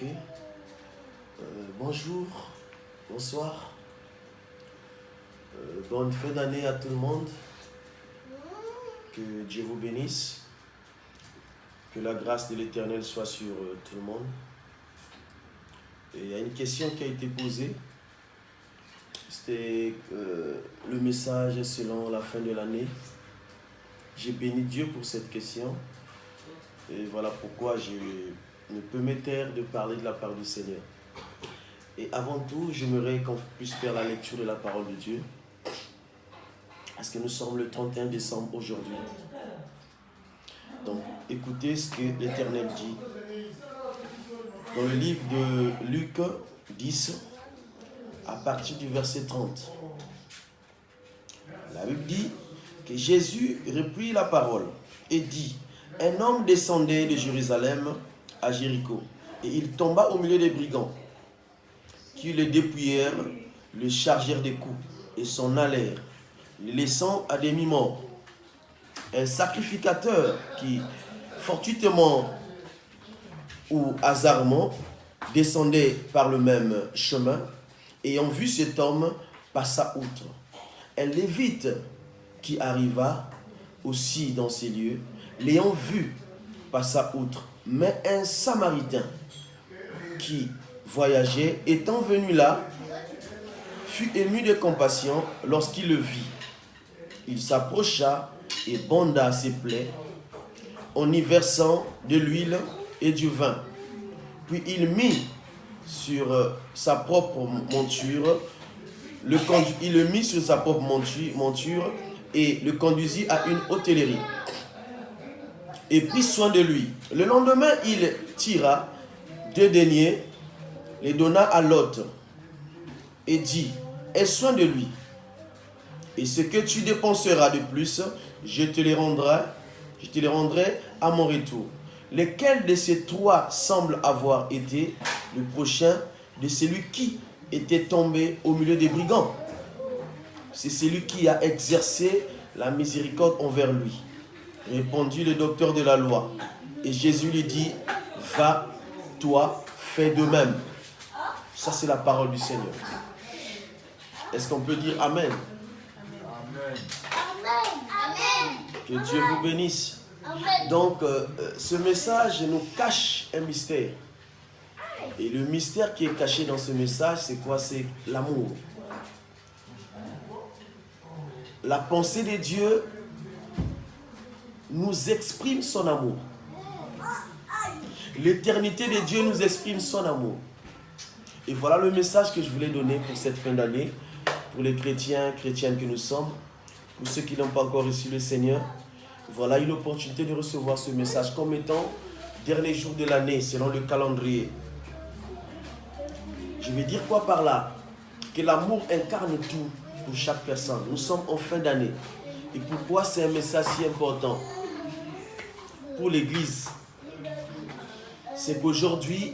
Ok. Bonjour, bonsoir. Bonne fin d'année à tout le monde. Que Dieu vous bénisse. Que la grâce de l'Éternel soit sur tout le monde. Et il y a une question qui a été posée. C'était le message selon la fin de l'année. J'ai béni Dieu pour cette question. Et voilà pourquoi je ne peux me taire de parler de la part du Seigneur. Et avant tout, j'aimerais qu'on puisse faire la lecture de la parole de Dieu. Parce que nous sommes le 31 décembre aujourd'hui. Donc, écoutez ce que l'Éternel dit. Dans le livre de Luc 10, à partir du verset 30. La Bible dit que Jésus reprit la parole et dit: un homme descendait de Jérusalem à Jéricho, et il tomba au milieu des brigands, qui le dépouillèrent, le chargèrent des coups, et s'en allèrent, le laissant à demi-mort. Un sacrificateur qui, fortuitement ou hasardement, descendait par le même chemin, ayant vu cet homme, passa outre. Un lévite qui arriva aussi dans ces lieux, l'ayant vu, passa outre. Mais un Samaritain qui voyageait, étant venu là, fut ému de compassion lorsqu'il le vit. Il s'approcha et banda ses plaies en y versant de l'huile et du vin. Puis il mit sur sa propre monture, il le mit sur sa propre monture et le conduisit à une hôtellerie et prit soin de lui. Le lendemain, il tira 2 deniers, les donna à l'hôte et dit: aie soin de lui, et ce que tu dépenseras de plus, je te les rendrai à mon retour. Lequel de ces 3 semble avoir été le prochain de celui qui était tombé au milieu des brigands? C'est celui qui a exercé la miséricorde envers lui, répondit le docteur de la loi. Et Jésus lui dit: va, toi, fais de même. Ça, c'est la parole du Seigneur. Est-ce qu'on peut dire Amen? Amen. Que Dieu vous bénisse. Donc, ce message nous cache un mystère. Et le mystère qui est caché dans ce message, c'est quoi? C'est l'amour. La pensée de Dieu nous exprime son amour. L'éternité de Dieu nous exprime son amour. Et voilà le message que je voulais donner pour cette fin d'année, pour les chrétiens, chrétiennes que nous sommes, pour ceux qui n'ont pas encore reçu le Seigneur. Voilà une opportunité de recevoir ce message comme étant dernier jour de l'année selon le calendrier. Je vais dire quoi par là? Que l'amour incarne tout pour chaque personne. Nous sommes en fin d'année. Et pourquoi c'est un message si important pour l'Église? C'est qu'aujourd'hui,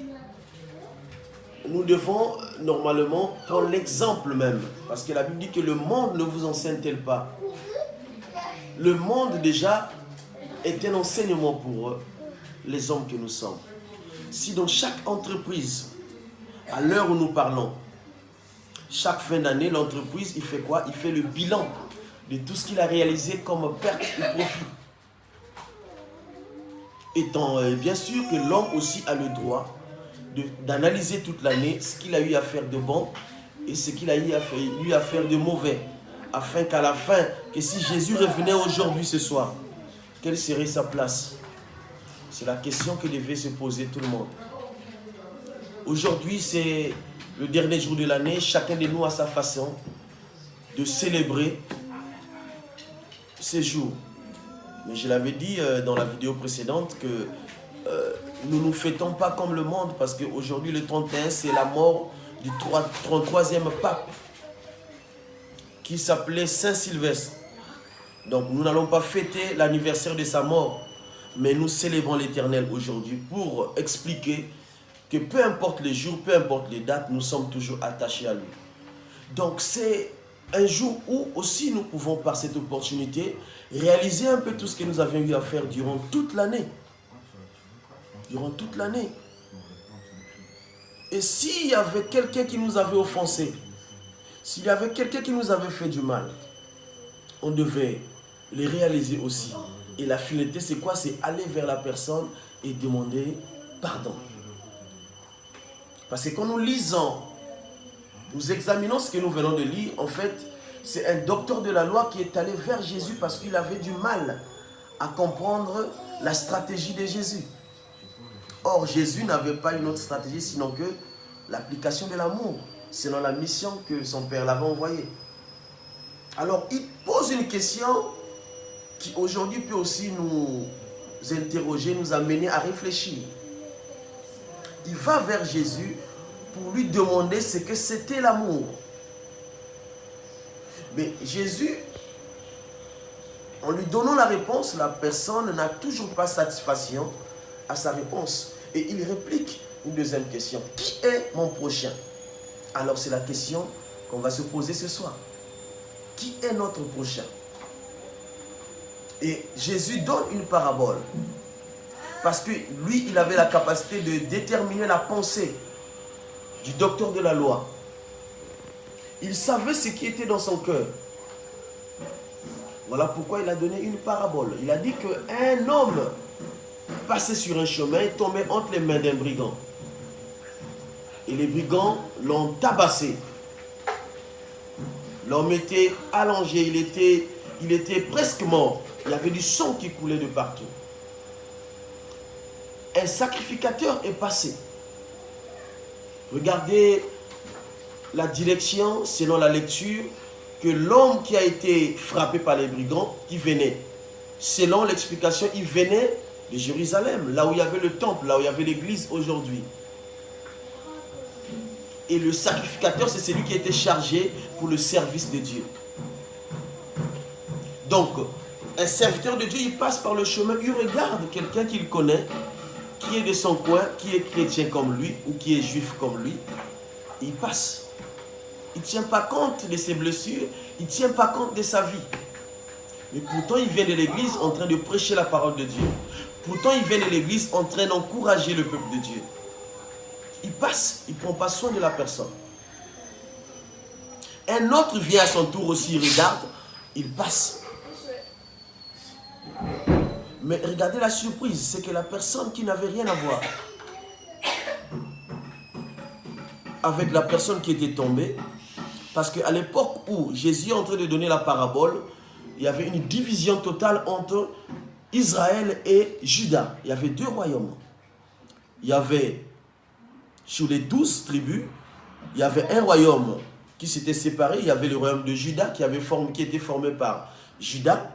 nous devons normalement prendre l'exemple même. Parce que la Bible dit que le monde ne vous enseigne-t-il pas? Le monde déjà est un enseignement pour les hommes que nous sommes. Si dans chaque entreprise, à l'heure où nous parlons, chaque fin d'année, l'entreprise, il fait quoi? Il fait le bilan de tout ce qu'il a réalisé comme perte ou profit. Étant bien sûr que l'homme aussi a le droit d'analyser toute l'année ce qu'il a eu à faire de bon et ce qu'il a eu à faire de mauvais. Afin qu'à la fin, que si Jésus revenait aujourd'hui, ce soir, quelle serait sa place? C'est la question que devait se poser tout le monde. Aujourd'hui, c'est le dernier jour de l'année. Chacun de nous a sa façon de célébrer ces jours. Mais je l'avais dit dans la vidéo précédente que nous ne nous fêtons pas comme le monde parce qu'aujourd'hui, le 31, c'est la mort du 33e pape qui s'appelait Saint-Sylvestre. Donc, nous n'allons pas fêter l'anniversaire de sa mort, mais nous célébrons l'Éternel aujourd'hui pour expliquer que peu importe les jours, peu importe les dates, nous sommes toujours attachés à lui. Donc, c'est un jour où aussi nous pouvons, par cette opportunité, réaliser un peu tout ce que nous avions eu à faire durant toute l'année. Durant toute l'année. Et s'il y avait quelqu'un qui nous avait offensé, s'il y avait quelqu'un qui nous avait fait du mal, on devait les réaliser aussi. Et la finalité, c'est quoi? C'est aller vers la personne et demander pardon. Parce que quand nous lisons, nous examinons ce que nous venons de lire, en fait, c'est un docteur de la loi qui est allé vers Jésus parce qu'il avait du mal à comprendre la stratégie de Jésus. Or, Jésus n'avait pas une autre stratégie sinon que l'application de l'amour, selon la mission que son Père l'avait envoyée. Alors, il pose une question qui aujourd'hui peut aussi nous interroger, nous amener à réfléchir. Il va vers Jésus pour lui demander ce que c'était l'amour. Mais Jésus, en lui donnant la réponse, la personne n'a toujours pas satisfaction à sa réponse. Et il réplique une deuxième question. Qui est mon prochain? Alors c'est la question qu'on va se poser ce soir. Qui est notre prochain? Et Jésus donne une parabole. Parce que lui, il avait la capacité de déterminer la pensée du docteur de la loi. Il savait ce qui était dans son cœur. Voilà pourquoi il a donné une parabole. Il a dit qu'un homme passait sur un chemin et tombait entre les mains d'un brigand. Et les brigands l'ont tabassé. L'homme était allongé, il était presque mort. Il y avait du sang qui coulait de partout. Un sacrificateur est passé. Regardez la direction, selon la lecture, que l'homme qui a été frappé par les brigands, qui venait, selon l'explication, il venait de Jérusalem, là où il y avait le temple, là où il y avait l'église aujourd'hui. Et le sacrificateur, c'est celui qui était chargé pour le service de Dieu. Donc, un serviteur de Dieu, il passe par le chemin, il regarde quelqu'un qu'il connaît, qui est de son coin, qui est chrétien comme lui, ou qui est juif comme lui, il passe. Il ne tient pas compte de ses blessures, il ne tient pas compte de sa vie. Mais pourtant, il vient de l'église en train de prêcher la parole de Dieu. Pourtant, il vient de l'église en train d'encourager le peuple de Dieu. Il passe, il ne prend pas soin de la personne. Un autre vient à son tour aussi, il regarde, il passe. Mais regardez la surprise, c'est que la personne qui n'avait rien à voir avec la personne qui était tombée, parce qu'à l'époque où Jésus est en train de donner la parabole, il y avait une division totale entre Israël et Juda. Il y avait deux royaumes. Il y avait, sur les 12 tribus, il y avait un royaume qui s'était séparé. Il y avait le royaume de Juda qui était formé par Juda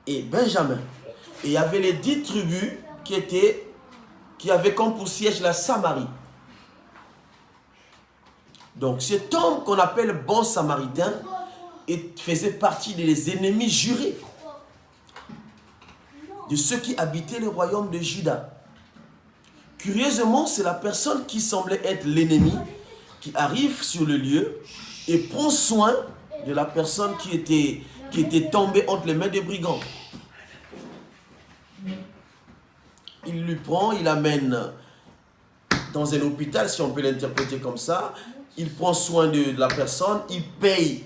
et Benjamin. Et il y avait les 10 tribus qui avaient comme pour siège la Samarie. Donc cet homme qu'on appelle bon samaritain faisait partie des ennemis jurés de ceux qui habitaient le royaume de Juda. Curieusement, c'est la personne qui semblait être l'ennemi qui arrive sur le lieu et prend soin de la personne qui était tombée entre les mains des brigands. Il lui prend, il l'amène dans un hôpital, si on peut l'interpréter comme ça. Il prend soin de la personne, il paye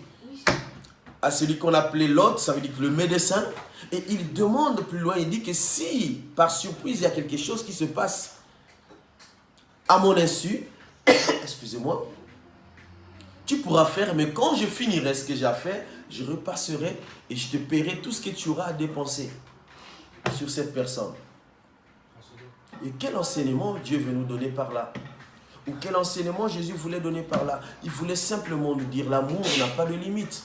à celui qu'on appelait l'autre, ça veut dire le médecin. Et il demande plus loin, il dit que si, par surprise, il y a quelque chose qui se passe à mon insu, excusez-moi, tu pourras faire, mais quand je finirai ce que j'ai à faire, je repasserai et je te paierai tout ce que tu auras à dépenser sur cette personne. Et quel enseignement Dieu veut nous donner par là? Ou quel enseignement Jésus voulait donner par là? Il voulait simplement nous dire, l'amour n'a pas de limite.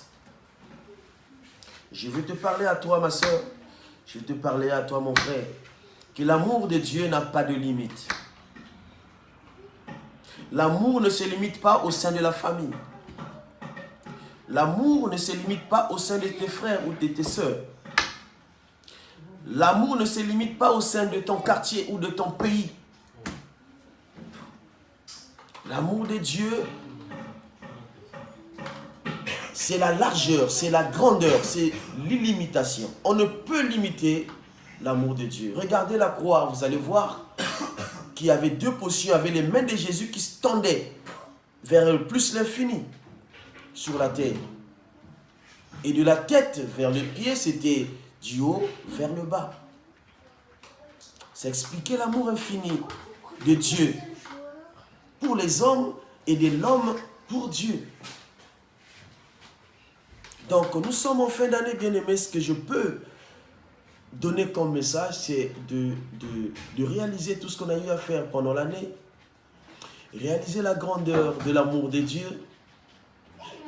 Je veux te parler à toi, ma soeur. Je veux te parler à toi, mon frère. Que l'amour de Dieu n'a pas de limite. L'amour ne se limite pas au sein de la famille. L'amour ne se limite pas au sein de tes frères ou de tes sœurs. L'amour ne se limite pas au sein de ton quartier ou de ton pays. L'amour de Dieu, c'est la largeur, c'est la grandeur, c'est l'illimitation. On ne peut limiter l'amour de Dieu. Regardez la croix, vous allez voir qui avait deux positions, avait les mains de Jésus qui se tendaient vers plus l'infini sur la terre. Et de la tête vers le pied, c'était du haut vers le bas. Ça expliquait l'amour infini de Dieu pour les hommes et de l'homme pour Dieu. Donc, nous sommes en fin d'année, bien-aimés. Ce que je peux donner comme message, c'est de réaliser tout ce qu'on a eu à faire pendant l'année. Réaliser la grandeur de l'amour de Dieu.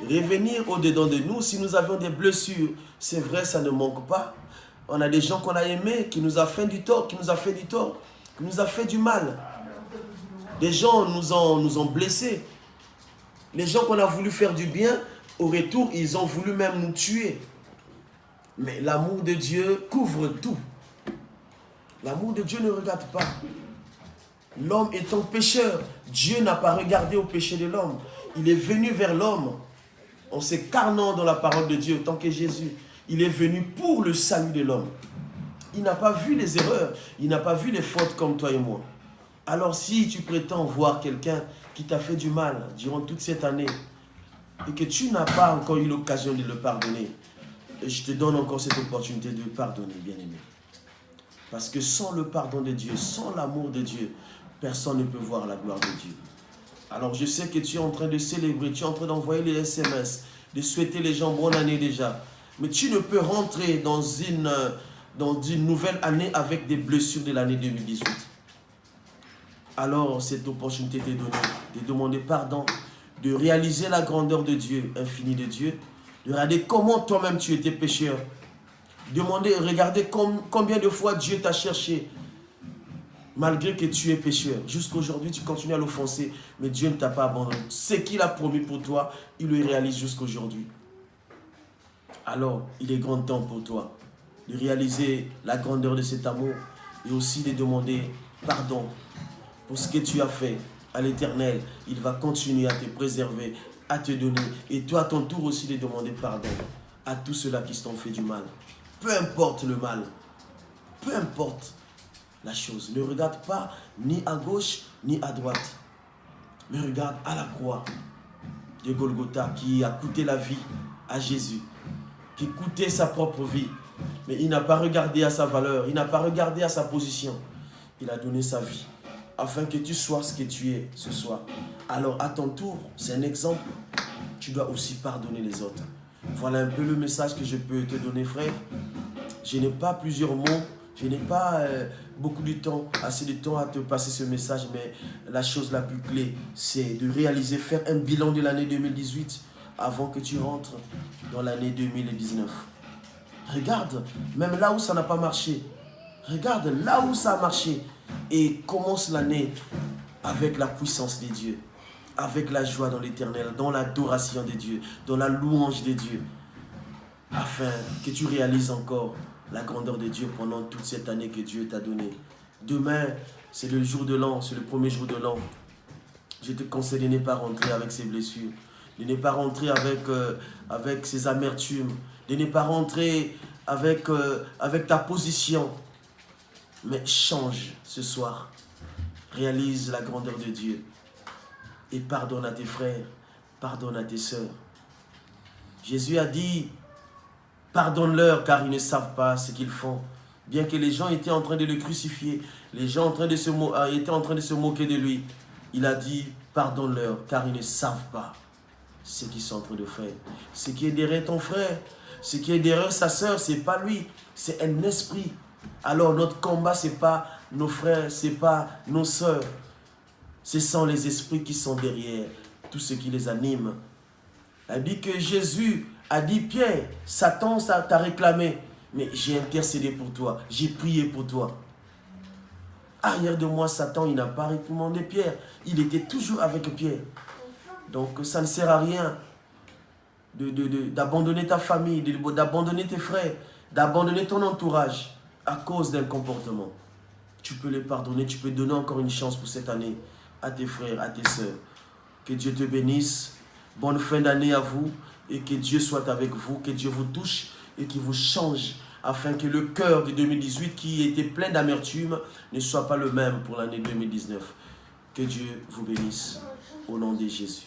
Revenir au-dedans de nous. Si nous avions des blessures, c'est vrai, ça ne manque pas. On a des gens qu'on a aimés, qui nous a fait du tort, qui nous a fait du mal. Des gens nous ont blessés. Les gens qu'on a voulu faire du bien, au retour, ils ont voulu même nous tuer. Mais l'amour de Dieu couvre tout. L'amour de Dieu ne regarde pas. L'homme étant pécheur, Dieu n'a pas regardé au péché de l'homme. Il est venu vers l'homme en s'incarnant dans la parole de Dieu, tant que Jésus. Il est venu pour le salut de l'homme. Il n'a pas vu les erreurs, il n'a pas vu les fautes comme toi et moi. Alors si tu prétends voir quelqu'un qui t'a fait du mal durant toute cette année et que tu n'as pas encore eu l'occasion de le pardonner, je te donne encore cette opportunité de pardonner, bien-aimé. Parce que sans le pardon de Dieu, sans l'amour de Dieu, personne ne peut voir la gloire de Dieu. Alors je sais que tu es en train de célébrer, tu es en train d'envoyer les SMS, de souhaiter les gens bonne année déjà. Mais tu ne peux rentrer dans une nouvelle année avec des blessures de l'année 2018. Alors cette opportunité t'est donnée de demander pardon, de réaliser la grandeur de Dieu, infinie de Dieu, de regarder comment toi-même tu étais pécheur. Regardez combien de fois Dieu t'a cherché, malgré que tu es pécheur. Jusqu'à aujourd'hui, tu continues à l'offenser, mais Dieu ne t'a pas abandonné. Ce qu'il a promis pour toi, il le réalise jusqu'à aujourd'hui. Alors, il est grand temps pour toi de réaliser la grandeur de cet amour et aussi de demander pardon pour ce que tu as fait à l'Éternel. Il va continuer à te préserver, à te donner. Et toi, à ton tour aussi, de demander pardon à tous ceux-là qui t'ont fait du mal. Peu importe le mal, peu importe la chose. Ne regarde pas ni à gauche ni à droite. Mais regarde à la croix de Golgotha qui a coûté la vie à Jésus, qui coûtait sa propre vie. Mais il n'a pas regardé à sa valeur, il n'a pas regardé à sa position. Il a donné sa vie afin que tu sois ce que tu es ce soir. Alors à ton tour, c'est un exemple, tu dois aussi pardonner les autres. Voilà un peu le message que je peux te donner, frère. Je n'ai pas plusieurs mots, je n'ai pas assez de temps à te passer ce message, mais la chose la plus clé, c'est de réaliser, faire un bilan de l'année 2018 avant que tu rentres dans l'année 2019. Regarde, même là où ça n'a pas marché, regarde là où ça a marché et commence l'année avec la puissance de Dieu, avec la joie dans l'Éternel, dans l'adoration de Dieu, dans la louange de Dieu, afin que tu réalises encore la grandeur de Dieu pendant toute cette année que Dieu t'a donnée. Demain, c'est le jour de l'an, c'est le premier jour de l'an. Je te conseille de ne pas rentrer avec ces blessures, de ne pas rentrer avec ces amertumes, de ne pas rentrer avec ta position. Mais change ce soir. Réalise la grandeur de Dieu. Et pardonne à tes frères, pardonne à tes sœurs. Jésus a dit, pardonne-leur car ils ne savent pas ce qu'ils font. Bien que les gens étaient en train de le crucifier, les gens étaient en train de se moquer de lui. Il a dit, pardonne-leur car ils ne savent pas ce qu'ils sont en train de faire. Ce qui est derrière ton frère, ce qui est derrière sa sœur, ce n'est pas lui, c'est un esprit. Alors notre combat, ce n'est pas nos frères, ce n'est pas nos sœurs. Ce sont les esprits qui sont derrière, tout ce qui les anime. Il dit que Jésus a dit, Pierre, Satan t'a réclamé, mais j'ai intercédé pour toi, j'ai prié pour toi. Arrière de moi, Satan, il n'a pas recommandé Pierre, il était toujours avec Pierre. Donc ça ne sert à rien d'abandonner ta famille, d'abandonner tes frères, d'abandonner ton entourage à cause d'un comportement. Tu peux les pardonner, tu peux donner encore une chance pour cette année à tes frères, à tes sœurs. Que Dieu te bénisse. Bonne fin d'année à vous et que Dieu soit avec vous, que Dieu vous touche et qu'il vous change afin que le cœur de 2018 qui était plein d'amertume ne soit pas le même pour l'année 2019. Que Dieu vous bénisse au nom de Jésus.